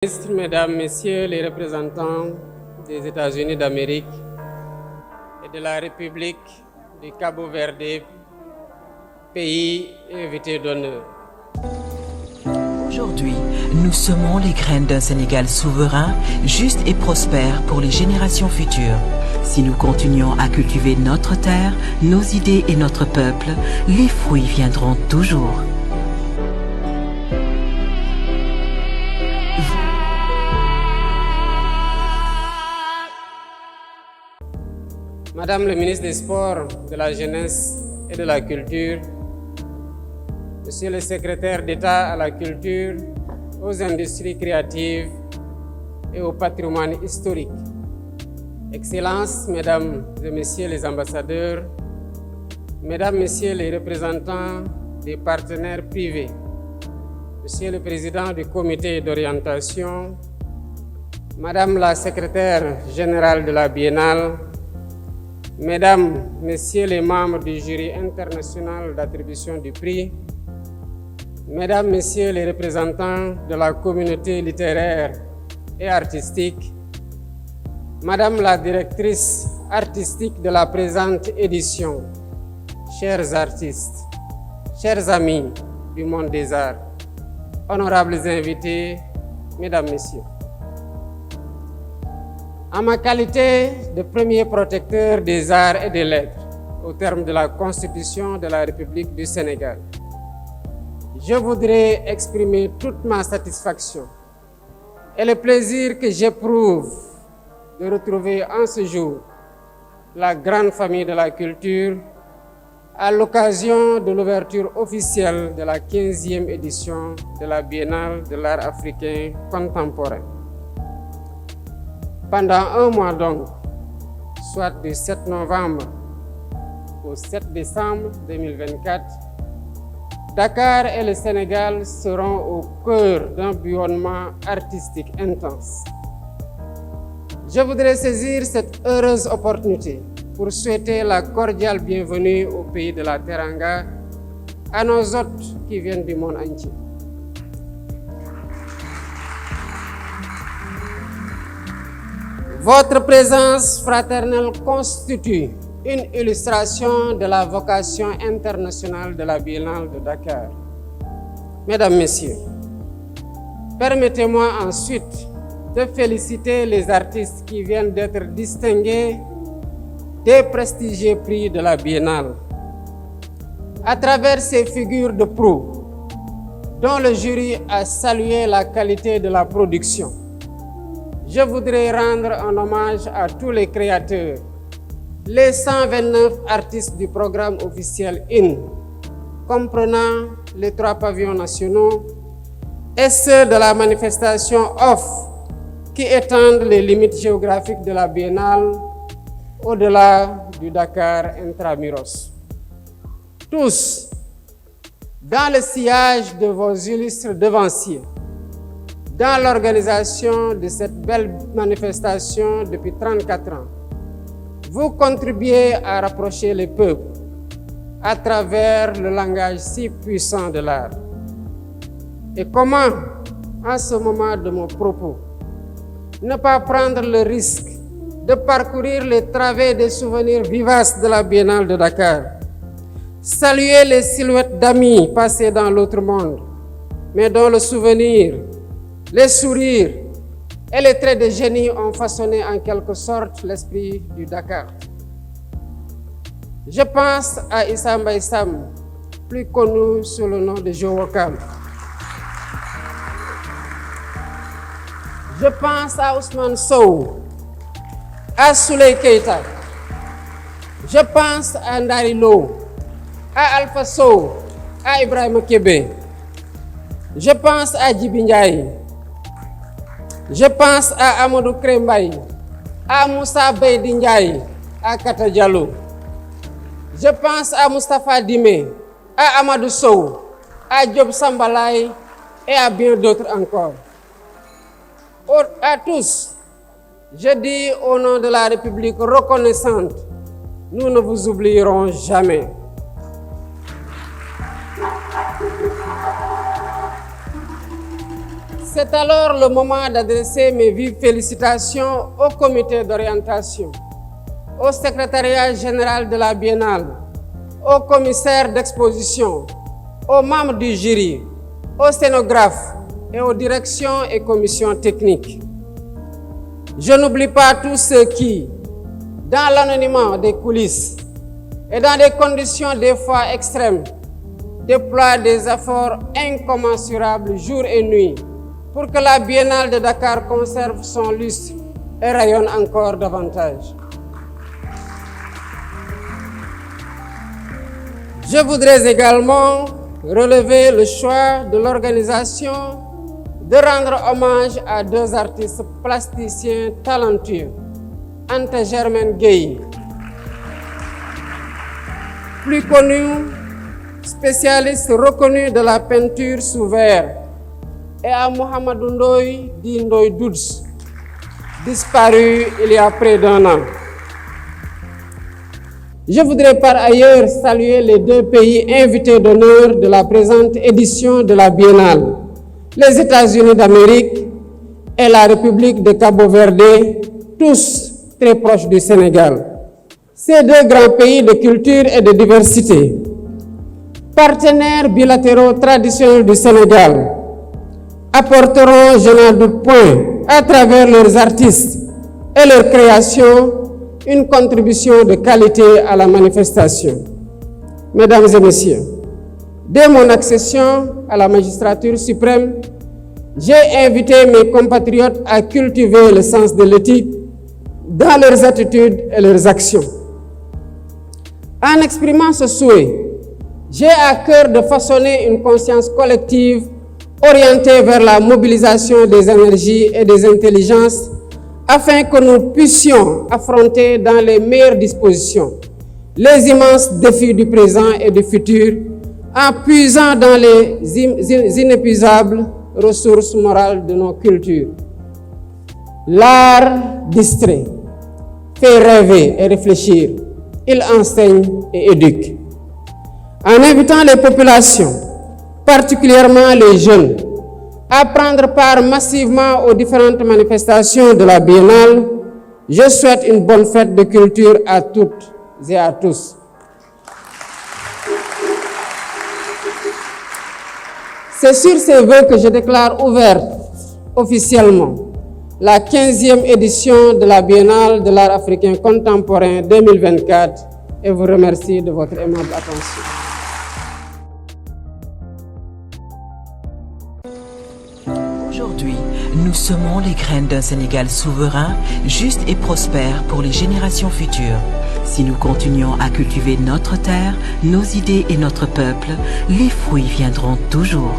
Mesdames, Messieurs les représentants des États-Unis d'Amérique et de la République du Cabo-Verde, pays invité d'honneur. Aujourd'hui, nous semons les graines d'un Sénégal souverain, juste et prospère pour les générations futures. Si nous continuons à cultiver notre terre, nos idées et notre peuple, les fruits viendront toujours. Madame le ministre des Sports, de la Jeunesse et de la Culture, Monsieur le secrétaire d'État à la Culture, aux industries créatives et au patrimoine historique, Excellences, Mesdames et Messieurs les ambassadeurs, Mesdames, Messieurs les représentants des partenaires privés, Monsieur le Président du Comité d'orientation, Madame la Secrétaire générale de la Biennale, Mesdames, Messieurs les membres du jury international d'attribution du prix, Mesdames, Messieurs les représentants de la communauté littéraire et artistique, Madame la directrice artistique de la présente édition, chers artistes, chers amis du monde des arts, honorables invités, Mesdames, Messieurs. En ma qualité de premier protecteur des arts et des lettres, au terme de la Constitution de la République du Sénégal, je voudrais exprimer toute ma satisfaction et le plaisir que j'éprouve de retrouver en ce jour la grande famille de la culture à l'occasion de l'ouverture officielle de la 15e édition de la Biennale de l'art africain contemporain. Pendant un mois donc, soit du 7 novembre au 7 décembre 2024, Dakar et le Sénégal seront au cœur d'un bouillonnement artistique intense. Je voudrais saisir cette heureuse opportunité pour souhaiter la cordiale bienvenue au pays de la Teranga à nos hôtes qui viennent du monde entier. Votre présence fraternelle constitue une illustration de la vocation internationale de la Biennale de Dakar. Mesdames, Messieurs, permettez-moi ensuite de féliciter les artistes qui viennent d'être distingués des prestigieux prix de la Biennale. À travers ces figures de proue, dont le jury a salué la qualité de la production, je voudrais rendre un hommage à tous les créateurs, les 129 artistes du programme officiel IN, comprenant les 3 pavillons nationaux, et ceux de la manifestation OFF, qui étendent les limites géographiques de la Biennale au-delà du Dakar intramuros. Tous, dans le sillage de vos illustres devanciers, dans l'organisation de cette belle manifestation depuis 34 ans, vous contribuez à rapprocher les peuples à travers le langage si puissant de l'art. Et comment, en ce moment de mon propos, ne pas prendre le risque de parcourir les travées des souvenirs vivaces de la Biennale de Dakar, saluer les silhouettes d'amis passés dans l'autre monde, mais dont le souvenir, les sourires et les traits de génie ont façonné en quelque sorte l'esprit du Dakar. Je pense à Issa Mbaye Sam, plus connu sous le nom de Joe Wakam. Je pense à Ousmane Sow, à Souley Keita. Je pense à Ndari Lo, à Alpha Sow, à Ibrahima Kébé. Je pense à Djibi Ndiaye. Je pense à Amadou Krembaye, à Moussa Beydi Ndiaye, à Kata Diallo. Je pense à Moustapha Dimé, à Amadou Sow, à Diop Sambalaye et à bien d'autres encore. À tous, je dis au nom de la République reconnaissante, nous ne vous oublierons jamais. C'est alors le moment d'adresser mes vives félicitations au comité d'orientation, au secrétariat général de la Biennale, aux commissaires d'exposition, aux membres du jury, aux scénographes et aux directions et commissions techniques. Je n'oublie pas tous ceux qui, dans l'anonymat des coulisses et dans des conditions des fois extrêmes, déploient des efforts incommensurables jour et nuit pour que la Biennale de Dakar conserve son lustre et rayonne encore davantage. Je voudrais également relever le choix de l'organisation de rendre hommage à deux artistes plasticiens talentueux, Anta Germaine Gueye, plus connue, spécialiste reconnue de la peinture sous verre, et à Mohamedou Ndoye dit Ndoye Douds, disparu il y a près d'1 an. Je voudrais par ailleurs saluer les deux pays invités d'honneur de la présente édition de la Biennale, les États-Unis d'Amérique et la République de Cabo-Verde, tous très proches du Sénégal. Ces deux grands pays de culture et de diversité, partenaires bilatéraux traditionnels du Sénégal, apporteront, je n'en doute point, à travers leurs artistes et leurs créations, une contribution de qualité à la manifestation. Mesdames et messieurs, dès mon accession à la magistrature suprême, j'ai invité mes compatriotes à cultiver le sens de l'éthique dans leurs attitudes et leurs actions. En exprimant ce souhait, j'ai à cœur de façonner une conscience collective orientée vers la mobilisation des énergies et des intelligences afin que nous puissions affronter dans les meilleures dispositions les immenses défis du présent et du futur en puisant dans les inépuisables ressources morales de nos cultures. L'art distrait, fait rêver et réfléchir, il enseigne et éduque. En invitant les populations, particulièrement les jeunes, à prendre part massivement aux différentes manifestations de la Biennale, je souhaite une bonne fête de culture à toutes et à tous. C'est sur ces vœux que je déclare ouverte officiellement la 15e édition de la Biennale de l'art africain contemporain 2024 et vous remercie de votre aimable attention. Aujourd'hui, nous semons les graines d'un Sénégal souverain, juste et prospère pour les générations futures. Si nous continuons à cultiver notre terre, nos idées et notre peuple, les fruits viendront toujours.